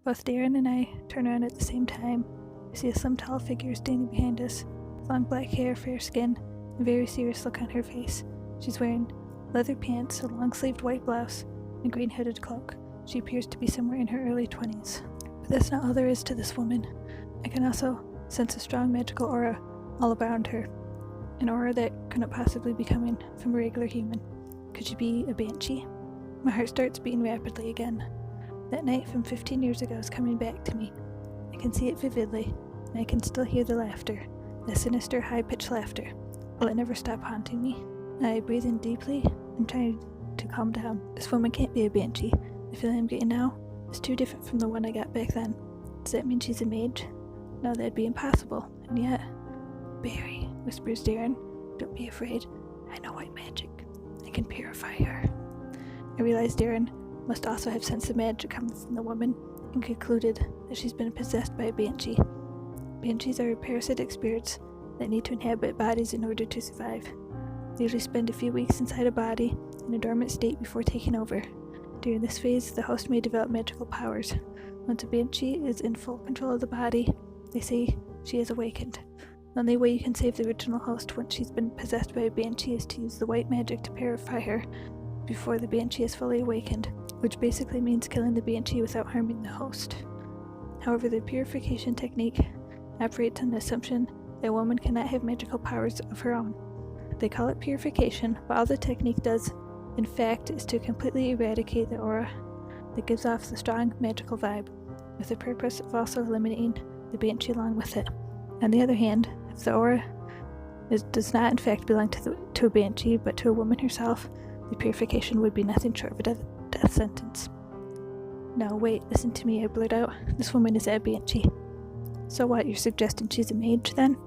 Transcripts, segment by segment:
Both Darren and I turn around at the same time. We see a slim, tall figure standing behind us, with long black hair, fair skin, and a very serious look on her face. She's wearing leather pants, a long-sleeved white blouse, and a green hooded cloak. She appears to be somewhere in her early 20s. But that's not all there is to this woman. I can also sense a strong magical aura all around her. An aura that couldn't possibly be coming from a regular human. Could she be a banshee? My heart starts beating rapidly again. That night from 15 years ago is coming back to me. I can see it vividly, and I can still hear the laughter, the sinister, high-pitched laughter. Will it never stop haunting me? I breathe in deeply and try to calm down. This woman can't be a banshee. The feeling I'm getting now is too different from the one I got back then. Does that mean she's a mage? No, that'd be impossible. And yet... Barry, whispers Darren, don't be afraid. I know white magic. I can purify her. I realize Darren must also have sensed the magic coming from the woman and concluded that she's been possessed by a banshee. Banshees are parasitic spirits that need to inhabit bodies in order to survive. They usually spend a few weeks inside a body in a dormant state before taking over. During this phase, the host may develop magical powers. Once a banshee is in full control of the body, they say she has awakened. The only way you can save the original host once she's been possessed by a banshee is to use the white magic to purify her before the banshee is fully awakened, which basically means killing the banshee without harming the host. However, the purification technique operates on the assumption that a woman cannot have magical powers of her own. They call it purification, but all the technique does, in fact, is to completely eradicate the aura that gives off the strong magical vibe, with the purpose of also eliminating the banshee along with it. On the other hand, if the aura does not in fact belong to a banshee, but to a woman herself, the purification would be nothing short of a death sentence. No, wait, listen to me, I blurt out. This woman is a banshee. So what, you're suggesting she's a mage, then?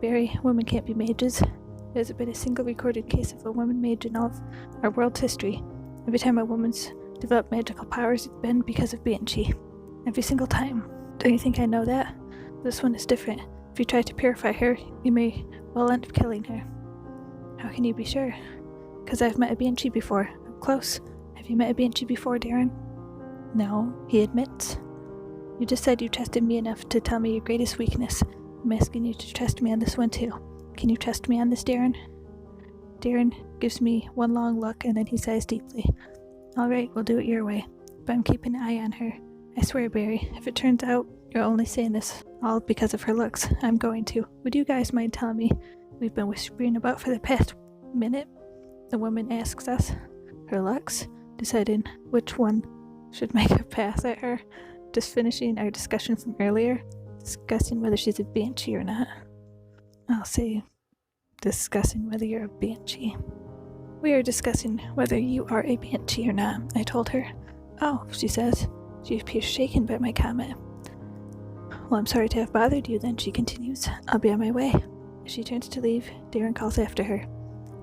Barry, women can't be mages. There hasn't been a single recorded case of a woman mage in all of our world's history. Every time a woman's developed magical powers, it's been because of banshee. Every single time. Don't you think I know that? This one is different. If you try to purify her, you may well end up killing her. How can you be sure? Because I've met a banshee before. Up close. Have you met a banshee before, Darren? No, he admits. You just said you trusted me enough to tell me your greatest weakness. I'm asking you to trust me on this one too. Can you trust me on this, Darren? Darren gives me one long look and then he sighs deeply. Alright, we'll do it your way. But I'm keeping an eye on her. I swear, Barry, if it turns out you're only saying this all because of her looks, I'm going to. Would you guys mind telling me we've been whispering about for the past minute? The woman asks us. Her looks? Deciding which one should make a pass at her. Just finishing our discussion from earlier, discussing whether she's a banshee or not. I'll say discussing whether you're a banshee. We are discussing whether you are a banshee or not, I told her. Oh, she says. She appears shaken by my comment. Well, I'm sorry to have bothered you then, she continues. I'll be on my way. As she turns to leave, Darren calls after her.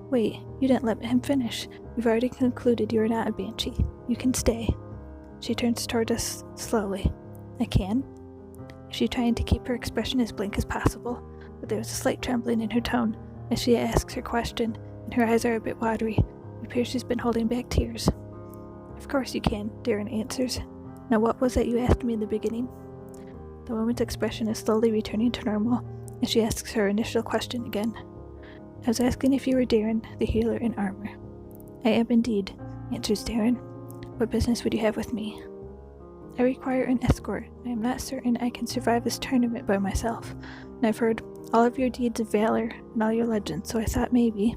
Wait, you didn't let him finish. We've already concluded you are not a banshee. You can stay. She turns toward us slowly. I can? She's trying to keep her expression as blank as possible, but there is a slight trembling in her tone as she asks her question, and her eyes are a bit watery. It appears she's been holding back tears. Of course you can, Darren answers. Now what was that you asked me in the beginning? The woman's expression is slowly returning to normal, and she asks her initial question again. I was asking if you were Darren, the healer in armor. I am indeed, answers Darren. What business would you have with me? I require an escort. I am not certain I can survive this tournament by myself, and I've heard all of your deeds of valor and all your legends, so I thought maybe...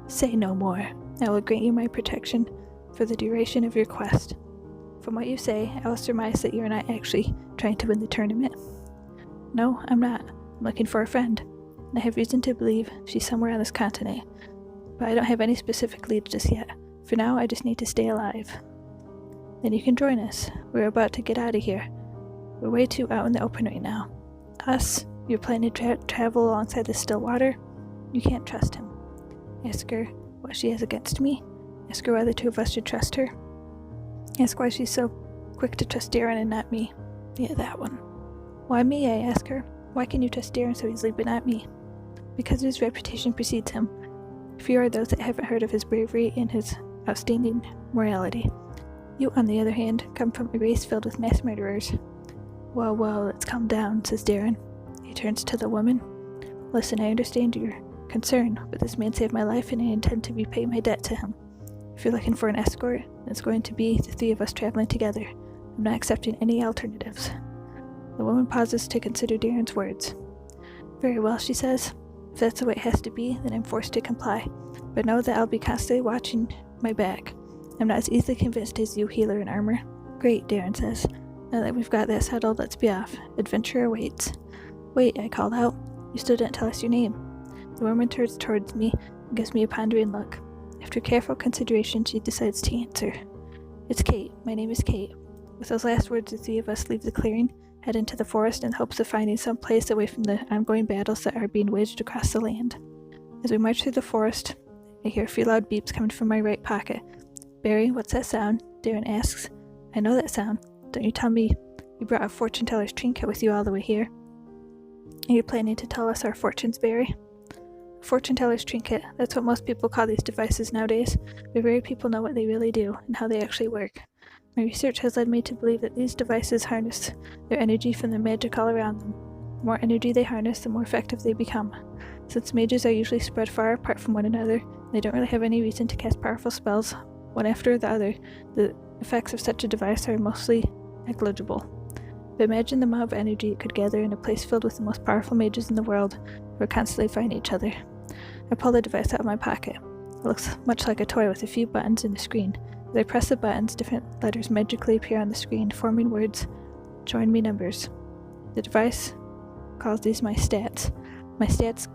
Say no more. I will grant you my protection for the duration of your quest. From what you say, I will surmise that you are not actually trying to win the tournament. No, I'm not. I'm looking for a friend, and I have reason to believe she's somewhere on this continent, but I don't have any specific leads just yet. For now, I just need to stay alive. Then you can join us. We're about to get out of here. We're way too out in the open right now. Us? You're planning to travel alongside the still water? You can't trust him. Ask her what she has against me. Ask her why the two of us should trust her. Ask why she's so quick to trust Darren and not me. Yeah, that one. Why me, I ask her. Why can you trust Darren so easily but not me? Because his reputation precedes him. Few are those that haven't heard of his bravery and his outstanding morality. You, on the other hand, come from a race filled with mass murderers. Whoa, let's calm down, says Darren. He turns to the woman. Listen, I understand your concern, but this man saved my life and I intend to repay my debt to him. If you're looking for an escort, it's going to be the three of us traveling together. I'm not accepting any alternatives. The woman pauses to consider Darren's words. Very well, she says. If that's the way it has to be, then I'm forced to comply. But know that I'll be constantly watching my back. I'm not as easily convinced as you, healer in armor. Great, Darren says. Now that we've got that settled, let's be off. Adventure awaits. Wait, I called out. You still didn't tell us your name. The woman turns towards me and gives me a pondering look. After careful consideration, she decides to answer. It's Kate. My name is Kate. With those last words, the three of us leave the clearing, head into the forest in hopes of finding some place away from the ongoing battles that are being waged across the land. As we march through the forest, I hear a few loud beeps coming from my right pocket. Barry, what's that sound? Darren asks. I know that sound. Don't you tell me you brought a fortune teller's trinket with you all the way here? Are you planning to tell us our fortunes, Barry? Fortune teller's trinket, that's what most people call these devices nowadays, but very people know what they really do and how they actually work. My research has led me to believe that these devices harness their energy from the magic all around them. The more energy they harness, the more effective they become. Since mages are usually spread far apart from one another, they don't really have any reason to cast powerful spells one after the other. The effects of such a device are mostly negligible. But imagine the amount of energy it could gather in a place filled with the most powerful mages in the world who are constantly fighting each other. I pull the device out of my pocket. It looks much like a toy with a few buttons and a screen. As I press the buttons, different letters magically appear on the screen, forming words. Join me numbers. The device calls these my stats. My stats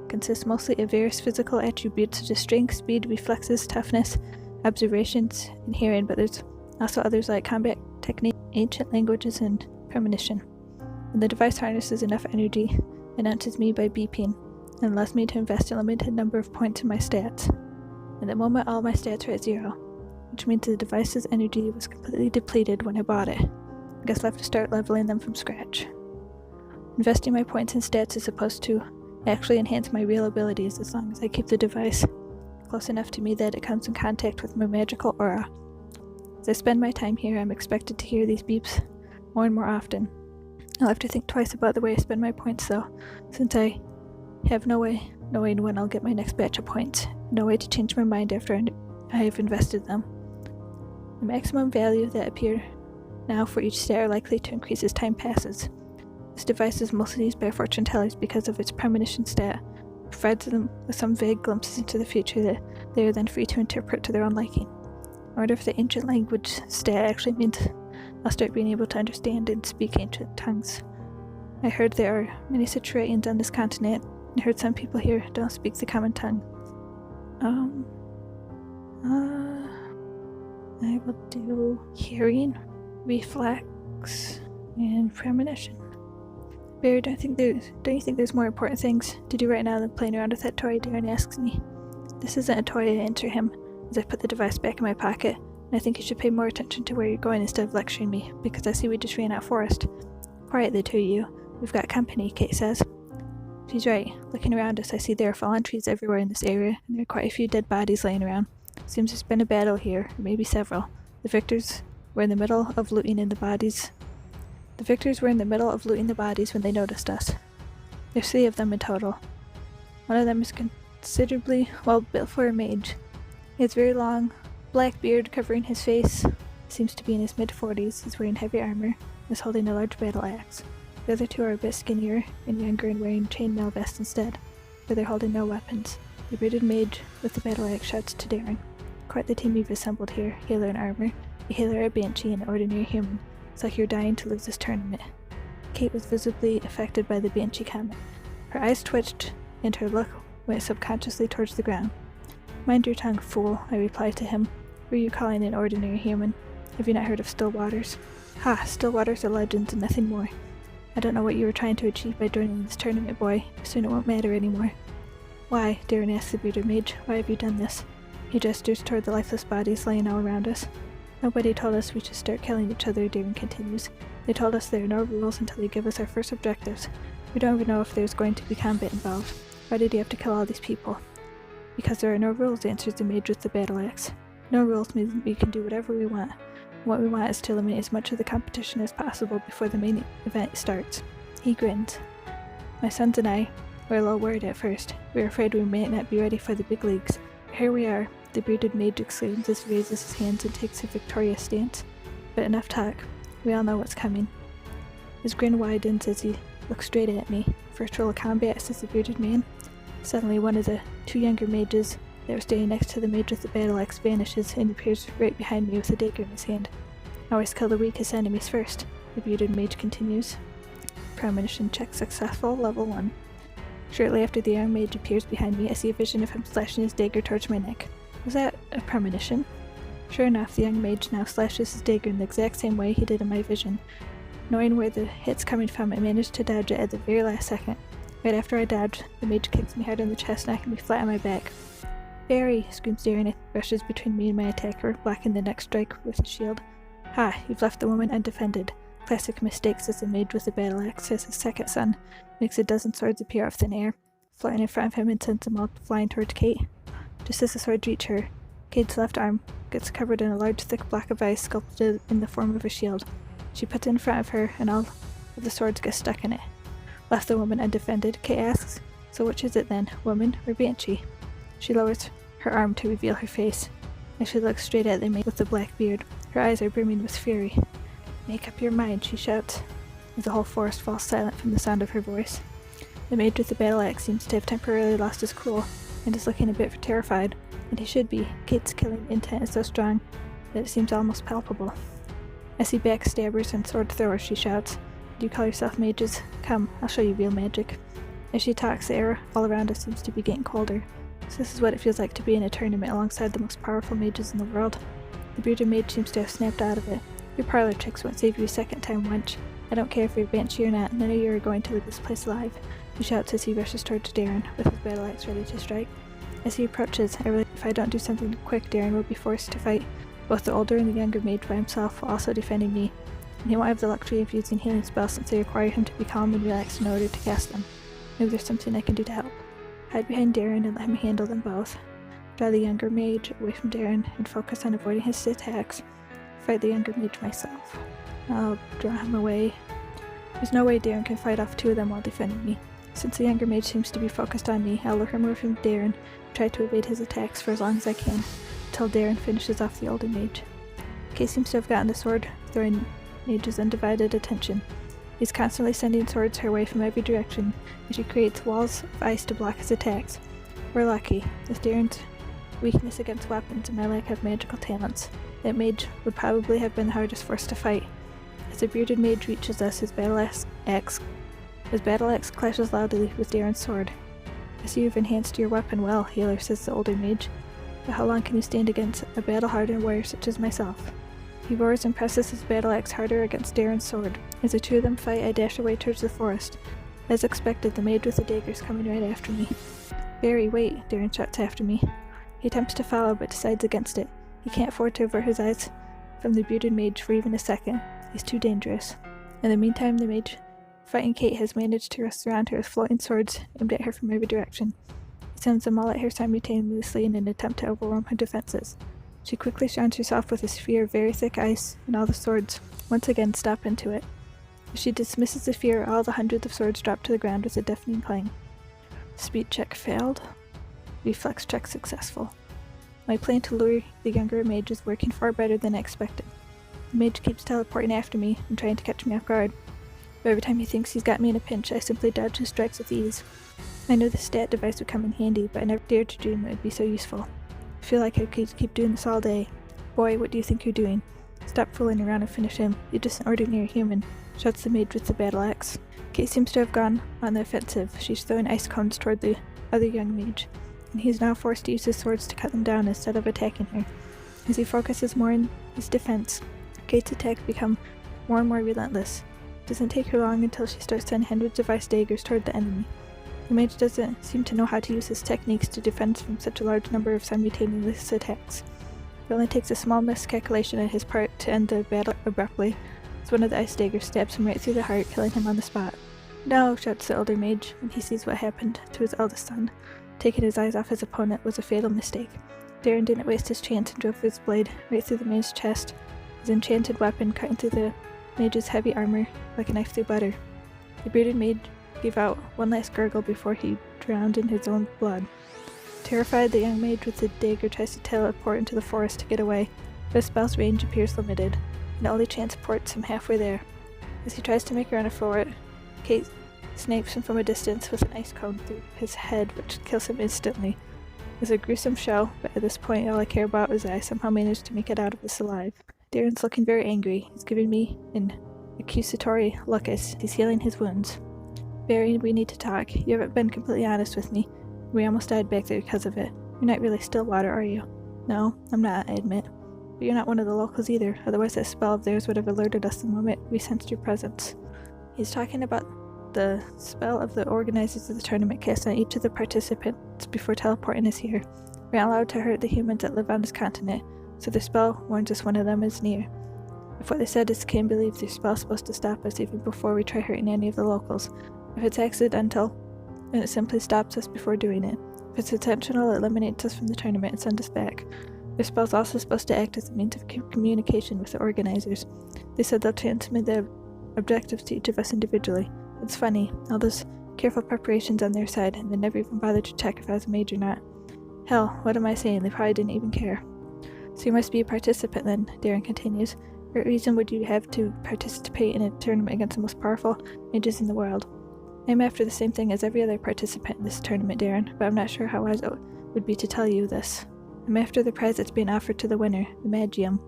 consist mostly of various physical attributes such as strength, speed, reflexes, toughness, observations, and hearing, but there's also others like combat technique, ancient languages, and premonition. When the device harnesses enough energy, it announces me by beeping, and allows me to invest a limited number of points in my stats. At the moment, all my stats are at 0, which means the device's energy was completely depleted when I bought it. I guess I'll have to start leveling them from scratch. Investing my points in stats is supposed to actually enhance my real abilities as long as I keep the device close enough to me that it comes in contact with my magical aura. As I spend my time here, I'm expected to hear these beeps more and more often. I'll have to think twice about the way I spend my points though, since I have no way knowing when I'll get my next batch of points, no way to change my mind after I have invested them. The maximum value that appear now for each stat are likely to increase as time passes. This device is mostly used by fortune tellers because of its premonition stat. It provides them with some vague glimpses into the future that they are then free to interpret to their own liking. I wonder if the ancient language stat actually means I'll start being able to understand and speak ancient tongues. I heard there are many Citurians on this continent. I heard some people here don't speak the common tongue. I will do hearing, reflex, and premonition. Barry, don't you think there's more important things to do right now than playing around with that toy? Darren asks me. This isn't a toy, I answer him, as I put the device back in my pocket, and I think you should pay more attention to where you're going instead of lecturing me, because I see we just ran out forest. Quiet, the two of you. We've got company, Kate says. She's right. Looking around us, I see there are fallen trees everywhere in this area, and there are quite a few dead bodies laying around. Seems there's been a battle here, or maybe several. The victors were in the middle of looting the bodies when they noticed us. There's 3 of them in total. One of them is considerably well built for a mage. He has very long, black beard covering his face. He seems to be in his mid-40s. He's wearing heavy armor and is holding a large battle axe. The other 2 are a bit skinnier and younger and wearing chainmail vests instead, but they're holding no weapons. The bearded mage with the battle axe shouts to Darren. Quite the team you've assembled here, healer in armor, a healer, a banshee, and an ordinary human. It's like you're dying to lose this tournament. Kate was visibly affected by the banshee comment. Her eyes twitched, and her look went subconsciously towards the ground. Mind your tongue, fool, I replied to him. Who are you calling an ordinary human? Have you not heard of still waters? Ha, still waters are legends and nothing more. I don't know what you were trying to achieve by joining this tournament, boy. Soon it won't matter anymore. Why? Darren asked the bearded mage. Why have you done this? He gestures toward the lifeless bodies laying all around us. Nobody told us we should start killing each other, Darren continues. They told us there are no rules until they give us our first objectives. We don't even know if there's going to be combat involved. Why did you have to kill all these people? Because there are no rules, answers the mage with the battle axe. No rules means we can do whatever we want. What we want is to eliminate as much of the competition as possible before the main event starts. He grins. My sons and I were a little worried at first. We were afraid we might not be ready for the big leagues. Here we are, the bearded mage exclaims as he raises his hands and takes a victorious stance. But enough talk. We all know what's coming. His grin widens as he looks straight at me. First rule of combat, says the bearded man. Suddenly one of the two younger mages that were standing next to the mage with the battle axe vanishes and appears right behind me with a dagger in his hand. Always kill the weakest enemies first, the bearded mage continues. Premonition check successful, level 1. Shortly after the young mage appears behind me, I see a vision of him slashing his dagger towards my neck. Was that a premonition? Sure enough, the young mage now slashes his dagger in the exact same way he did in my vision. Knowing where the hit's coming from, I managed to dodge it at the very last second. Right after I dodge, the mage kicks me hard in the chest, knocking me flat on my back. "Barry!" screams Darren and rushes between me and my attacker, blocking the next strike with his shield. "Ha! You've left the woman undefended." Classic mistake, says the mage with the battle axe as his second son makes a dozen swords appear off thin air, floating in front of him and sends them all flying towards Kate. Just as the swords reach her, Kate's left arm gets covered in a large thick block of ice sculpted in the form of a shield. She puts it in front of her and all of the swords get stuck in it. Left the woman undefended, Kate asks, "So which is it then, woman or banshee?" She lowers her arm to reveal her face. As she looks straight at the mage with the black beard, her eyes are brimming with fury. "Make up your mind," she shouts, as the whole forest falls silent from the sound of her voice. The mage with the battle axe seems to have temporarily lost his cool, and is looking a bit terrified, and he should be. Kate's killing intent is so strong that it seems almost palpable. I see backstabbers and sword throwers, she shouts. "Do you call yourself mages? Come, I'll show you real magic." As she talks, the air all around us seems to be getting colder. So this is what it feels like to be in a tournament alongside the most powerful mages in the world. The bearded mage seems to have snapped out of it. "Your parlor tricks won't save you a second time, wench. I don't care if you're banshee or not, none of you are going to leave this place alive," he shouts as he rushes towards Darren, with his battle axe ready to strike. As he approaches, I realize if I don't do something quick, Darren will be forced to fight both the older and the younger mage by himself, while also defending me, and he won't have the luxury of using healing spells since they require him to be calm and relaxed in order to cast them. Maybe there's something I can do to help. Hide behind Darren and let him handle them both. Draw the younger mage away from Darren and focus on avoiding his attacks. Fight the younger mage myself. I'll draw him away. There's no way Darren can fight off two of them while defending me. Since the younger mage seems to be focused on me, I'll lure him away from Darren and try to evade his attacks for as long as I can, until Darren finishes off the older mage. Kate seems to have gotten the sword throwing mage's undivided attention. He's constantly sending swords her way from every direction, and she creates walls of ice to block his attacks. We're lucky, with Darren's weakness against weapons and my lack of magical talents. That mage would probably have been the hardest for us to fight. As the bearded mage reaches us, his battle axe clashes loudly with Darren's sword. "I see you've enhanced your weapon well, healer," says the older mage. "But how long can you stand against a battle-hardened warrior such as myself?" He roars and presses his battle axe harder against Darren's sword. As the two of them fight, I dash away towards the forest. As expected, the mage with the dagger is coming right after me. "Barry, wait!" Darren shouts after me. He attempts to follow, but decides against it. He can't afford to avert his eyes from the bearded mage for even a second. He's too dangerous. In the meantime, the mage fighting Kate has managed to surround her with floating swords aimed at her from every direction. He sends them all at her simultaneously in an attempt to overwhelm her defenses. She quickly surrounds herself with a sphere of very thick ice, and all the swords once again stop into it. As she dismisses the fear, all the hundreds of swords drop to the ground with a deafening clang. Speed check failed. Reflex check successful. My plan to lure the younger mage is working far better than I expected. The mage keeps teleporting after me and trying to catch me off guard, but every time he thinks he's got me in a pinch, I simply dodge his strikes with ease. I knew the stat device would come in handy, but I never dared to dream it would be so useful. I feel like I could keep doing this all day. "Boy, what do you think you're doing? Stop fooling around and finish him. You're just an ordinary human," shouts the mage with the battle axe. Kate seems to have gone on the offensive. She's throwing ice cones toward the other young mage, and he's now forced to use his swords to cut them down instead of attacking her. As he focuses more on his defense, Kate's attacks become more and more relentless. It doesn't take her long until she starts sending hundreds of ice daggers toward the enemy. The mage doesn't seem to know how to use his techniques to defend from such a large number of simultaneous attacks. It only takes a small miscalculation on his part to end the battle abruptly, as one of the ice daggers stabs him right through the heart, killing him on the spot. "No!" shouts the older mage when he sees what happened to his eldest son. Taking his eyes off his opponent was a fatal mistake. Darren didn't waste his chance and drove his blade right through the mage's chest, his enchanted weapon cutting through the mage's heavy armor like a knife through butter. The bearded mage gave out one last gurgle before he drowned in his own blood. Terrified, the young mage with the dagger tries to teleport into the forest to get away, but his spell's range appears limited, and only transports him halfway there. As he tries to make a run for it, Kate snipes him from a distance with an ice cone through his head, which kills him instantly. It's a gruesome show, but at this point all I care about is that I somehow managed to make it out of this alive. Darren's looking very angry. He's giving me an accusatory look as he's healing his wounds. Barry, we need to talk. You haven't been completely honest with me. We almost died back there because of it. You're not really Stillwater, are you? No, I'm not, I admit. But you're not one of the locals either, otherwise that spell of theirs would have alerted us the moment we sensed your presence. He's talking about the spell of the organizers of the tournament cast on each of the participants before teleporting us here. We're not allowed to hurt the humans that live on this continent, so their spell warns us one of them is near. If what they said is can believe their spell's supposed to stop us even before we try hurting any of the locals. If it's accidental, then it simply stops us before doing it. If it's intentional, it eliminates us from the tournament and sends us back. Their spell's also supposed to act as a means of communication with the organizers. They said they'll transmit the objectives to each of us individually. It's funny, all those careful preparations on their side, and they never even bothered to check if I was a mage or not. Hell, what am I saying? They probably didn't even care. So you must be a participant then, Darren continues. What reason would you have to participate in a tournament against the most powerful mages in the world? I'm after the same thing as every other participant in this tournament, Darren, but I'm not sure how wise it would be to tell you this. I'm after the prize that's being offered to the winner, the Magium.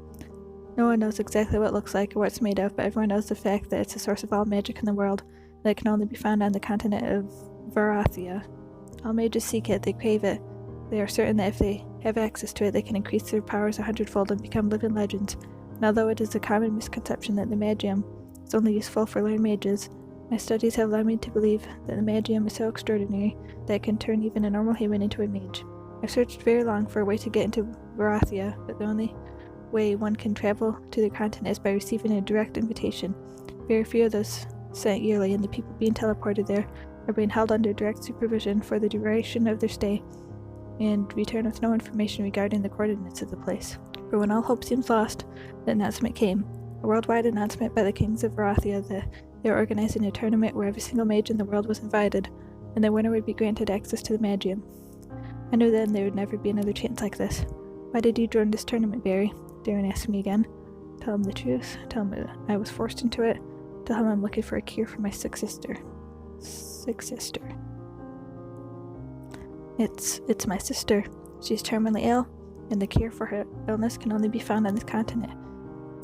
No one knows exactly what it looks like or what it's made of, but everyone knows the fact that it's the source of all magic in the world, and it can only be found on the continent of Varathia. All mages seek it, they crave it. They are certain that if they have access to it, they can increase their powers 100-fold and become living legends. And although it is a common misconception that the Magium is only useful for learned mages, my studies have led me to believe that the Magium is so extraordinary that it can turn even a normal human into a mage. I've searched very long for a way to get into Varathia, but the only way one can travel to the continent is by receiving a direct invitation. Very few of those sent yearly, and the people being teleported there are being held under direct supervision for the duration of their stay, and return with no information regarding the coordinates of the place. But when all hope seems lost, the announcement came. A worldwide announcement by the kings of Varathia that they were organizing a tournament where every single mage in the world was invited, and the winner would be granted access to the Magium. I knew then there would never be another chance like this. Why did you join this tournament, Barry? Darren asked me again. Tell him the truth. Tell him I was forced into it. Tell him I'm looking for a cure for my sick sister. Sick sister. It's my sister. She's terminally ill, and the cure for her illness can only be found on this continent.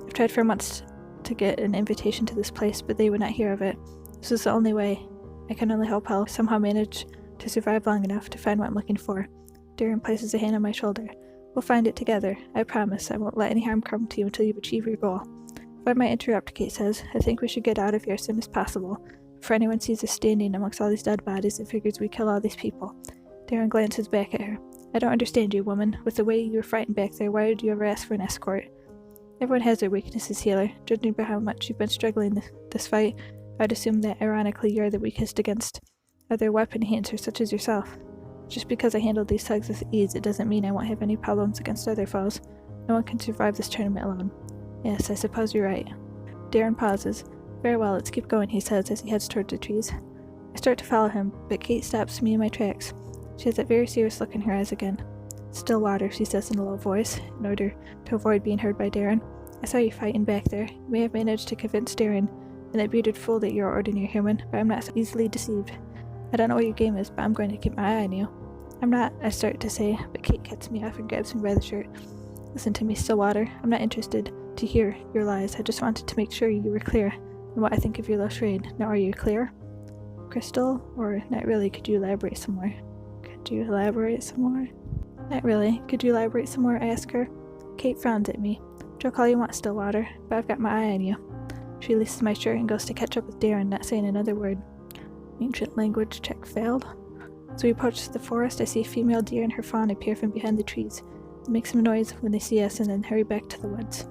I've tried for months to get an invitation to this place, but they would not hear of it. This is the only way. I can only hope I'll somehow manage to survive long enough to find what I'm looking for. Darren places a hand on my shoulder. We'll find it together. I promise I won't let any harm come to you until you've achieved your goal. If I might interrupt, Kate says, I think we should get out of here as soon as possible. If anyone sees us standing amongst all these dead bodies, it figures we kill all these people. Darren glances back at her. I don't understand you, woman. With the way you were frightened back there, why did you ever ask for an escort? Everyone has their weaknesses, healer. Judging by how much you've been struggling this fight, I'd assume that, ironically, you're the weakest against other weapon handlers such as yourself. Just because I handled these thugs with ease, it doesn't mean I won't have any problems against other foes. No one can survive this tournament alone. Yes, I suppose you're right. Darren pauses. Very well, let's keep going, he says as he heads towards the trees. I start to follow him, but Kate stops me in my tracks. She has that very serious look in her eyes again. Stillwater, she says in a low voice, in order to avoid being heard by Darren. I saw you fighting back there. You may have managed to convince Darren and that bearded fool that you're an ordinary human, but I'm not so easily deceived. I don't know what your game is, but I'm going to keep my eye on you. I'm not, I start to say, but Kate cuts me off and grabs me by the shirt. Listen to me, Stillwater. I'm not interested to hear your lies. I just wanted to make sure you were clear on what I think of your low trade. Now, are you clear? Crystal? Or not really? Could you elaborate some more? Not really. Could you elaborate some more? I ask her. Kate frowns at me. Joke all you want, Stillwater, but I've got my eye on you. She releases my shirt and goes to catch up with Darren, not saying another word. Ancient language check failed. As we approach the forest, I see a female deer and her fawn appear from behind the trees. They make some noise when they see us and then hurry back to the woods.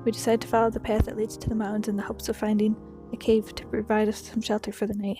We decide to follow the path that leads to the mountains in the hopes of finding a cave to provide us some shelter for the night.